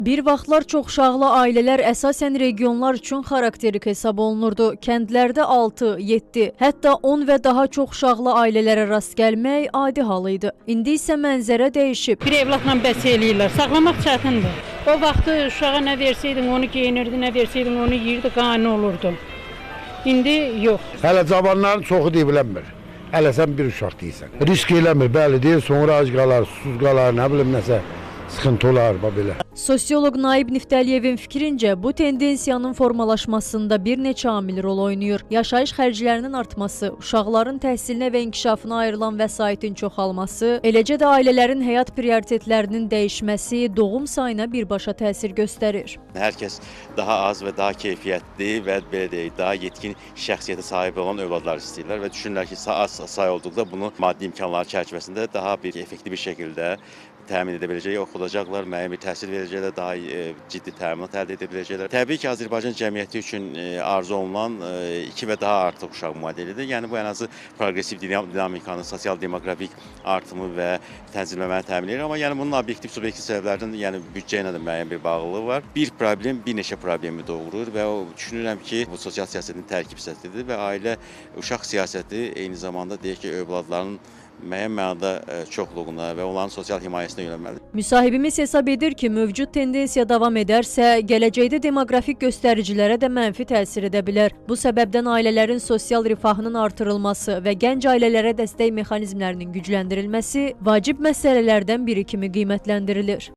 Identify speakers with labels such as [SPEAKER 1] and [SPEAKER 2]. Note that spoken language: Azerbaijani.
[SPEAKER 1] Bir vaxtlar çoxuşaqlı ailələr əsasən regionlar üçün xarakterik hesab olunurdu. Kəndlərdə 6, 7, hətta 10 və daha çox uşaqlı ailələrə rast gəlmək adi hal idi. İndi isə mənzərə dəyişib.
[SPEAKER 2] Bir evlatla bəs eləyirlər, saxlamaq çətindir. O vaxtı uşağa nə versəydin onu geyinirdi, nə versəydin onu yeyirdi, qane olurdu. İndi yox.
[SPEAKER 3] Hələ cavanların çoxu deyə bilənmir. Hələ sən bir uşaq deyirsən. Risk eləmir, bəli deyir, sonra ac qalar, susuz qalar, nə bilim nəsə. Sıxıntı olar belə.
[SPEAKER 1] Sosioloq Naib Niftəliyevin fikrincə bu tendensiyanın formalaşmasında bir neçə amil rol oynayır. Yaşayış xərclərinin artması, uşaqların təhsilinə və inkişafına ayrılan vəsaitin çoxalması, eləcə də ailələrin həyat prioritetlərinin dəyişməsi doğum sayına birbaşa təsir göstərir.
[SPEAKER 4] Hər kəs daha az və daha keyfiyyətli və belə deyək, daha yetkin şəxsiyyətə sahib olan övladlar istəyirlər və düşünürlər ki, az say olduqda bunu maddi imkanlar çərçivəsində daha bir effektiv bir şəkildə təmin edə biləcək, oxudacaqlar, müəyyən bir təhsil verəcəklər, daha ciddi təminat əldə edə biləcəklər. Təbii ki, Azərbaycan cəmiyyəti üçün arzu olunan 2 və daha artıq uşaq modelidir. Yəni bu ən azı progressiv dinamikanın, sosial-demografik artımı və tənzimləməni təmin edir. Amma yəni bunun obyektiv-subyektiv səbəblərdən, yəni büdcə ilə də müəyyən bir bağlılığı var. Bir problem bir neçə problemi doğurur və düşünürəm ki, bu sosial siyasətin tərkib hissəsidir və ailə uşaq siyasəti eyni zamanda deyək ki, övladların müəyyən mənada çoxluğuna və onların sosial himayəsinə yönəlməlidir.
[SPEAKER 1] Müsahibimiz hesab edir ki, mövcud tendensiya davam edərsə, gələcəkdə demoqrafik göstəricilərə də mənfi təsir edə bilər. Bu səbəbdən ailələrin sosial rifahının artırılması və gənc ailələrə dəstək mexanizmlərinin gücləndirilməsi vacib məsələlərdən biri kimi qiymətləndirilir.